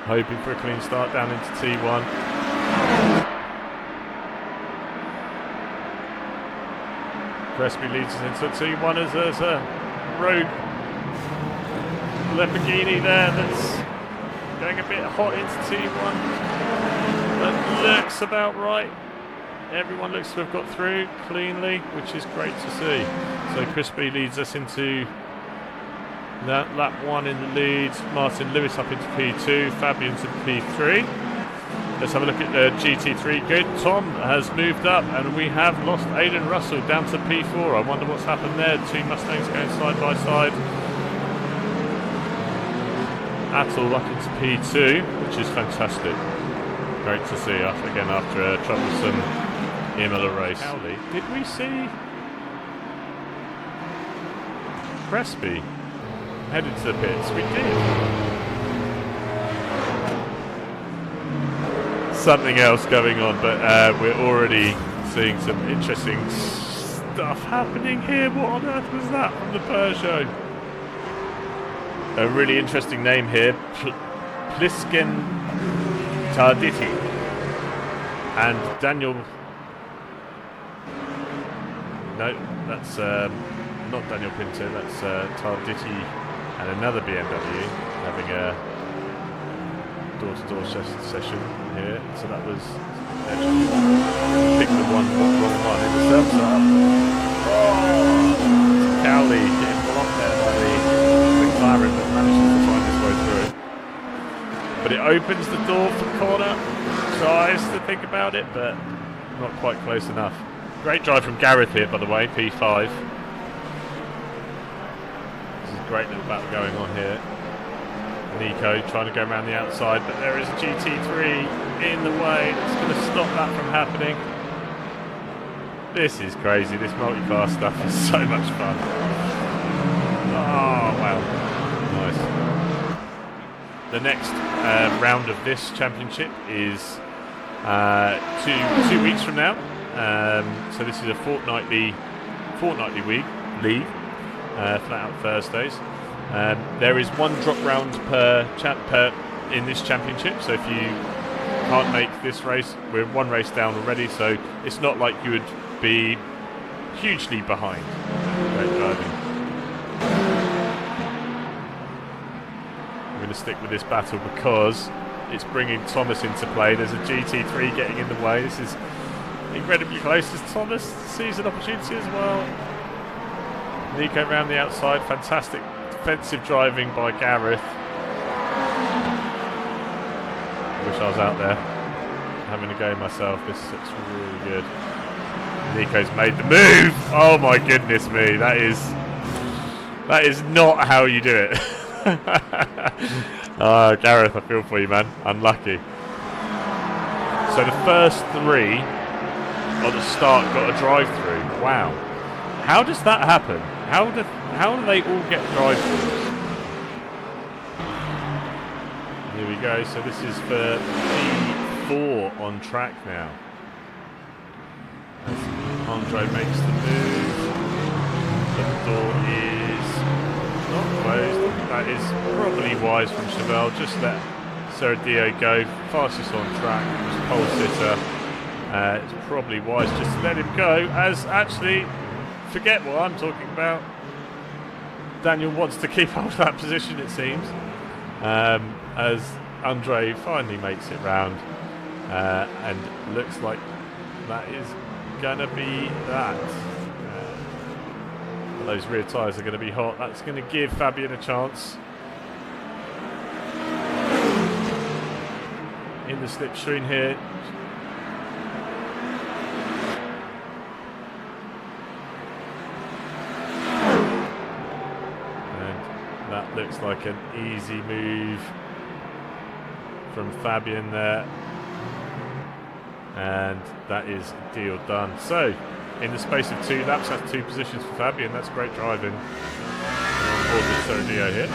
Hoping for a clean start down into T1. Crespi leads us into T1 as there's a rogue Lamborghini there that's going a bit hot into T1. That looks about right. Everyone looks to have got through cleanly, which is great to see. So Crespi leads us into that lap 1 in the lead. Martin Lewis up into P2, Fabian to P3. Let's have a look at the GT3 grid. Tom has moved up and we have lost Aidan Russell down to P4. I wonder what's happened there. Two Mustangs going side by side. Atul up into P2, which is fantastic. Great to see again after a troublesome Imola race. Cowley, did we see Crespi headed to the pits? We did. Something else going on, but we're already seeing some interesting stuff happening here. What on earth was that from the Peugeot? A really interesting name here, Plisken Tarditi and Daniel. No, that's not Daniel Pinto. That's Tarditi and another BMW having a door-to-door session here. So that was pick the wrong one. It was up. Oh, Cowley getting blocked there by the McLaren, but manages to find his way through. But it opens the door for corner. Tries to think about it, but not quite close enough. Great drive from Gareth here, by the way, P5. This is a great little battle going on here. Nico trying to go around the outside, but there is a GT3 in the way. It's going to stop that from happening. This is crazy. This multi-car stuff is so much fun. Oh, wow. Nice. The next round of this championship is 2 weeks from now. So this is a fortnightly league, flat out Thursdays. There is one drop round per in this championship. So if you can't make this race, we're one race down already. So it's not like you would be hugely behind. Great driving. We're going to stick with this battle because it's bringing Thomas into play. There's a GT3 getting in the way. This is incredibly close as Thomas sees an opportunity as well. Nico round the outside. Fantastic defensive driving by Gareth. I wish I was out there having a go myself. This looks really good. Nico's made the move. Oh my goodness me. That is not how you do it. Gareth, I feel for you, man. Unlucky. So the first three at the start got a drive-through. Wow. How does that happen? How do they all get drive-throughs? Here we go. So this is for P4 on track now. As Andre makes the move. The door is not closed. That is probably wise from Chevelle. Just let Serradio go. Fastest on track. Just pole sitter. It's probably wise just to let him go. As actually, forget what I'm talking about. Daniel wants to keep hold of that position, it seems. As Andre finally makes it round. And looks like that is going to be that. Those rear tyres are going to be hot. That's going to give Fabian a chance. In the slipstream here. And that looks like an easy move from Fabian there. And that is deal done. So, in the space of 2 laps, that's 2 positions for Fabian. That's great driving. On board with Serradio here.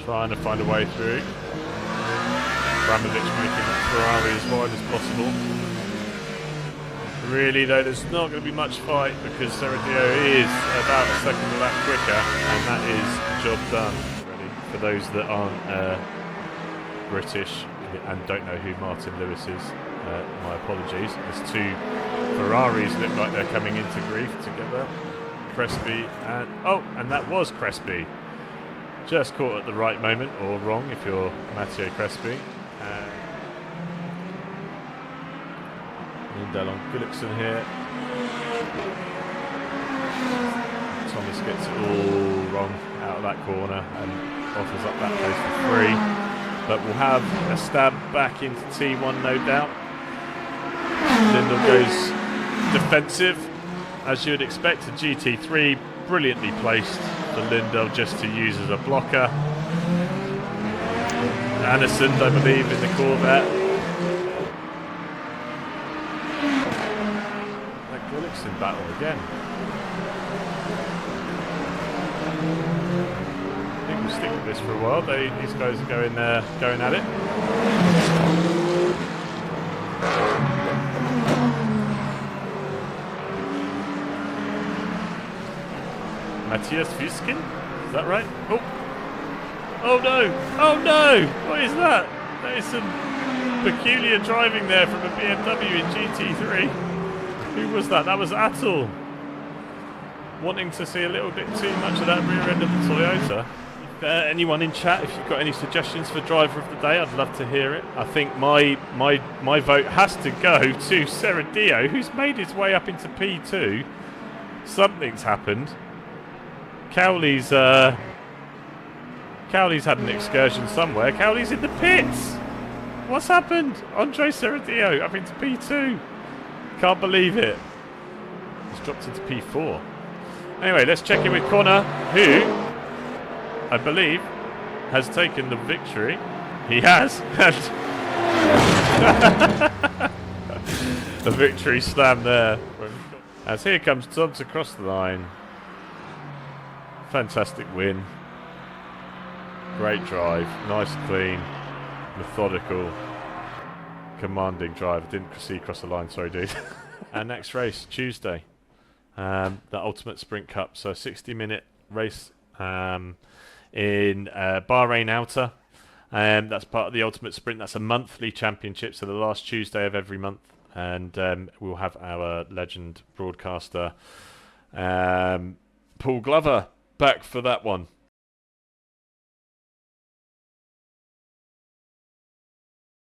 Trying to find a way through. Bramovic making that Ferrari as wide as possible. Really though, there's not going to be much fight because Serradio is about a second of a lap quicker, and that is job done. Ready. for those that aren't British and don't know who Martin Lewis is, my apologies. There's two Ferraris look like they're coming into grief together. Crespi and that was Crespi. Just caught at the right moment, or wrong if you're Matteo Crespi. Lindell on Gullickson here. Thomas gets it all wrong out of that corner and offers up that place for free. But we'll have a stab back into T1, no doubt. Lindell goes defensive, as you would expect. A GT3 brilliantly placed for Lindell just to use as a blocker. Anderson, I believe, in the Corvette. That Gullickson battle again. I think we'll stick with this for a while. These guys are going at it. Matthias Fuskin? Is that right? Oh! Oh no! Oh no! What is that? That is some peculiar driving there from a BMW in GT3. Who was that? That was Atul. Wanting to see a little bit too much of that rear end of the Toyota. Anyone in chat, if you've got any suggestions for driver of the day, I'd love to hear it. I think my vote has to go to Serradillo, who's made his way up into P2. Something's happened. Cowley's had an excursion somewhere. Cowley's in the pits. What's happened? Andre Serradillo up into P2. Can't believe it. He's dropped into P4. Anyway, let's check in with Connor, who, I believe, has taken the victory. He has. The victory slam there. As here comes Tom to cross the line. Fantastic win. Great drive. Nice, clean, methodical, commanding drive. I didn't see cross the line, sorry dude. Our next race, Tuesday. The Ultimate Sprint Cup. So a 60-minute race in Bahrain Outer. That's part of the Ultimate Sprint. That's a monthly championship, so the last Tuesday of every month. And we'll have our legend broadcaster, Paul Glover, back for that one.